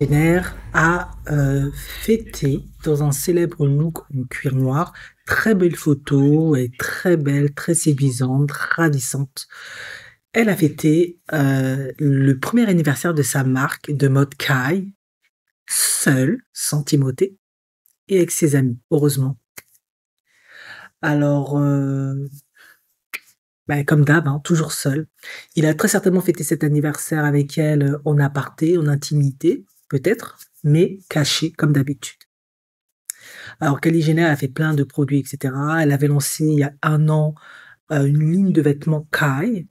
Jenner a fêté dans un célèbre look en cuir noir. Très belle photo, elle est très belle, très séduisante, ravissante. Elle a fêté le premier anniversaire de sa marque de mode Kai, seule, sans Timothée, et avec ses amis, heureusement. Alors, bah, comme d'hab, hein, toujours seule. Il a très certainement fêté cet anniversaire avec elle en aparté, en intimité, peut-être, mais caché, comme d'habitude. Alors Kylie Jenner a fait plein de produits, etc. Elle avait lancé il y a un an une ligne de vêtements Kai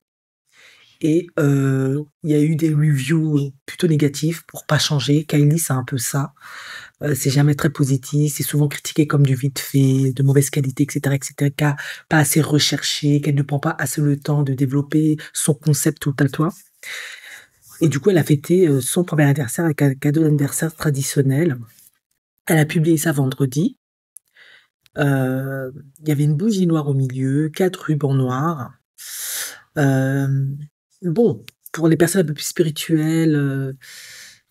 et il y a eu des reviews plutôt négatifs pour pas changer. Kylie, c'est un peu ça. C'est jamais très positif, c'est souvent critiqué comme du vite fait, de mauvaise qualité, etc., etc., pas assez recherché, qu'elle ne prend pas assez le temps de développer son concept tout à toi. Et du coup, elle a fêté son premier anniversaire avec un cadeau d'anniversaire traditionnel. Elle a publié ça vendredi. Il y avait une bougie noire au milieu, 4 rubans noirs. Euh, bon, pour les personnes un peu plus spirituelles,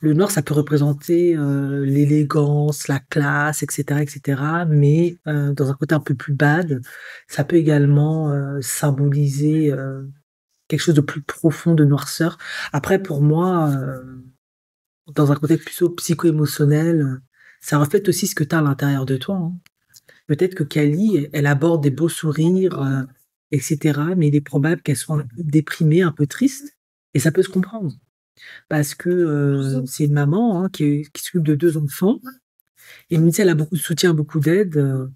le noir, ça peut représenter l'élégance, la classe, etc., etc. Mais dans un côté un peu plus bad, ça peut également symboliser quelque chose de plus profond de noirceur. Après, pour moi, dans un contexte plutôt psycho-émotionnel, ça reflète aussi ce que tu as à l'intérieur de toi, hein. Peut-être que Kali, elle aborde des beaux sourires, etc., mais il est probable qu'elle soit un peu déprimée, un peu triste, et ça peut se comprendre. Parce que c'est une maman hein, qui s'occupe de 2 enfants, et même si elle a beaucoup de soutien, beaucoup d'aide,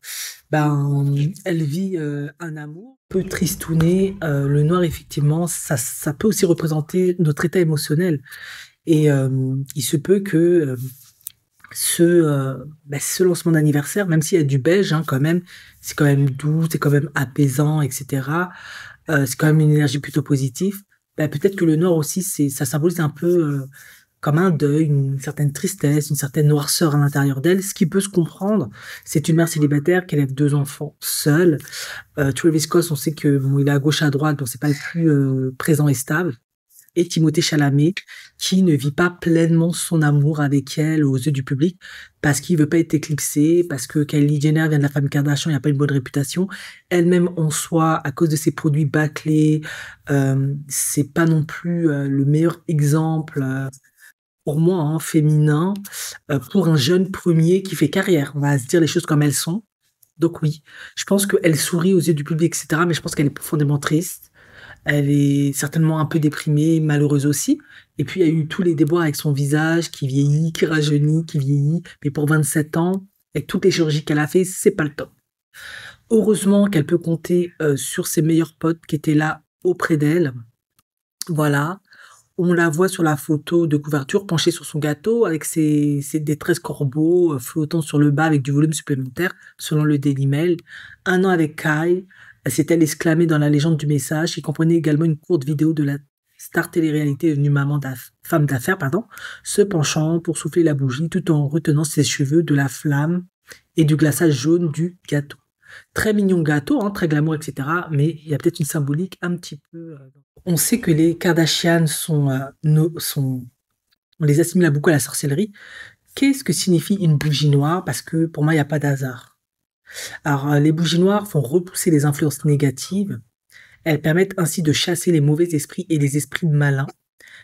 ben, elle vit un amour un peu tristouné. Le noir, effectivement, ça peut aussi représenter notre état émotionnel. Et il se peut que ce lancement d'anniversaire, même s'il y a du beige, hein, quand même, c'est quand même doux, c'est quand même apaisant, etc. C'est quand même une énergie plutôt positive. Bah, peut-être que le noir aussi, ça symbolise un peu comme un deuil, une certaine tristesse, une certaine noirceur à l'intérieur d'elle, ce qui peut se comprendre. C'est une mère célibataire qui élève 2 enfants seule. Travis Scott, on sait que bon, il est à gauche à droite, donc c'est pas le plus présent et stable, et Timothée Chalamet, qui ne vit pas pleinement son amour avec elle aux yeux du public, parce qu'il veut pas être éclipsé, parce que Kylie Jenner vient de la famille Kardashian, il n'y a pas une bonne réputation. Elle-même en soi, à cause de ses produits bâclés, c'est pas non plus le meilleur exemple, pour moi, hein, féminin, pour un jeune premier qui fait carrière. On va se dire les choses comme elles sont. Donc oui, je pense qu'elle sourit aux yeux du public, etc., mais je pense qu'elle est profondément triste. Elle est certainement un peu déprimée, malheureuse aussi. Et puis, il y a eu tous les déboires avec son visage qui vieillit, qui rajeunit, qui vieillit. Mais pour 27 ans, avec toutes les chirurgies qu'elle a fait, c'est pas le top. Heureusement qu'elle peut compter sur ses meilleurs potes qui étaient là auprès d'elle. Voilà. On la voit sur la photo de couverture penchée sur son gâteau avec ses détresses corbeaux flottant sur le bas avec du volume supplémentaire, selon le Daily Mail. Un an avec Kai, s'est-elle exclamée dans la légende du message, qui comprenait également une courte vidéo de la star télé-réalité devenue femme d'affaires, pardon, se penchant pour souffler la bougie tout en retenant ses cheveux de la flamme et du glaçage jaune du gâteau. Très mignon gâteau, hein, très glamour, etc. Mais il y a peut-être une symbolique un petit peu. On sait que les Kardashians on les assimile beaucoup à la sorcellerie. Qu'est-ce que signifie une bougie noire? Parce que pour moi, il n'y a pas d'hasard. Alors, les bougies noires font repousser les influences négatives. Elles permettent ainsi de chasser les mauvais esprits et les esprits malins.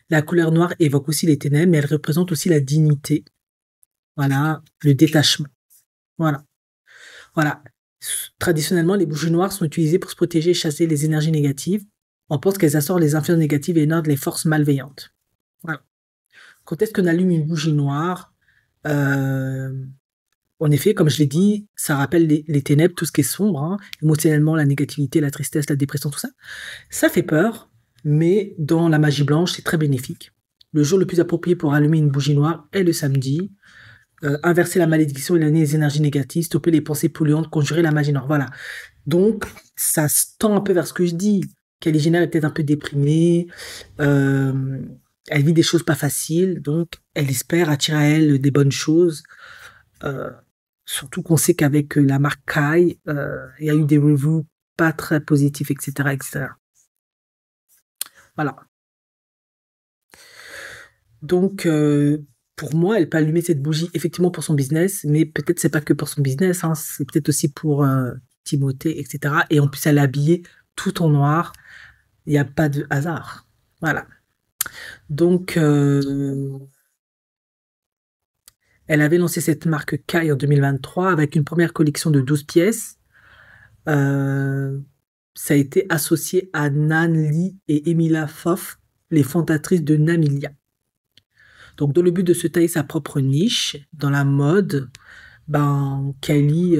La couleur noire évoque aussi les ténèbres, mais elle représente aussi la dignité. Voilà, le détachement. Voilà. Voilà. Traditionnellement, les bougies noires sont utilisées pour se protéger et chasser les énergies négatives. On pense qu'elles assortent les influences négatives et énardent les forces malveillantes. Voilà. Quand est-ce qu'on allume une bougie noire? Euh, En effet, comme je l'ai dit, ça rappelle les ténèbres, tout ce qui est sombre, hein, émotionnellement, la négativité, la tristesse, la dépression, tout ça. Ça fait peur, mais dans la magie blanche, c'est très bénéfique. Le jour le plus approprié pour allumer une bougie noire est le samedi. Inverser la malédiction, éloigner les énergies négatives, stopper les pensées polluantes, conjurer la magie noire. Voilà. Donc, ça se tend un peu vers ce que je dis. Kylie Jenner est peut-être un peu déprimée. Euh, Elle vit des choses pas faciles, donc elle espère attirer à elle des bonnes choses. Euh, Surtout qu'on sait qu'avec la marque Kai, il y a eu des reviews pas très positifs, etc., etc. Voilà. Donc, pour moi, elle peut allumer cette bougie effectivement pour son business, mais peut-être c'est pas que pour son business, hein, c'est peut-être aussi pour Timothée, etc. Et en plus, elle est habillée tout en noir. Il n'y a pas de hasard. Voilà. Donc, elle avait lancé cette marque Kai en 2023 avec une première collection de 12 pièces. Euh, Ça a été associé à Nan Lee et Emilia Pfaff, les fondatrices de Namilia. Donc, dans le but de se tailler sa propre niche dans la mode, ben, Kylie,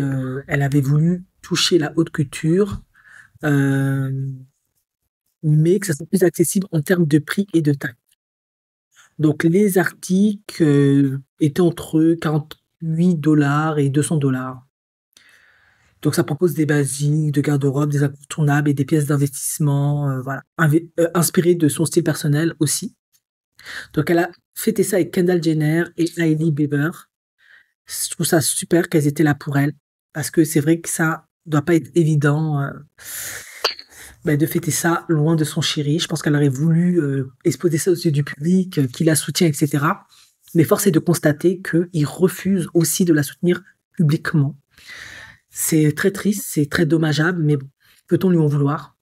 elle avait voulu toucher la haute couture, euh, mais que ça soit plus accessible en termes de prix et de taille. Donc, les articles étaient entre 48 $ et 200 $. Donc, ça propose des basiques, de garde-robe, des incontournables et des pièces d'investissement, voilà, inspirées de son style personnel aussi. Donc, elle a fêté ça avec Kendall Jenner et Hailey Bieber. Je trouve ça super qu'elles étaient là pour elle, parce que c'est vrai que ça doit pas être évident ben, de fêter ça loin de son chéri. Je pense qu'elle aurait voulu exposer ça aux yeux du public, qui la soutient, etc. Mais force est de constater qu'il refuse aussi de la soutenir publiquement. C'est très triste, c'est très dommageable, mais bon, peut-on lui en vouloir?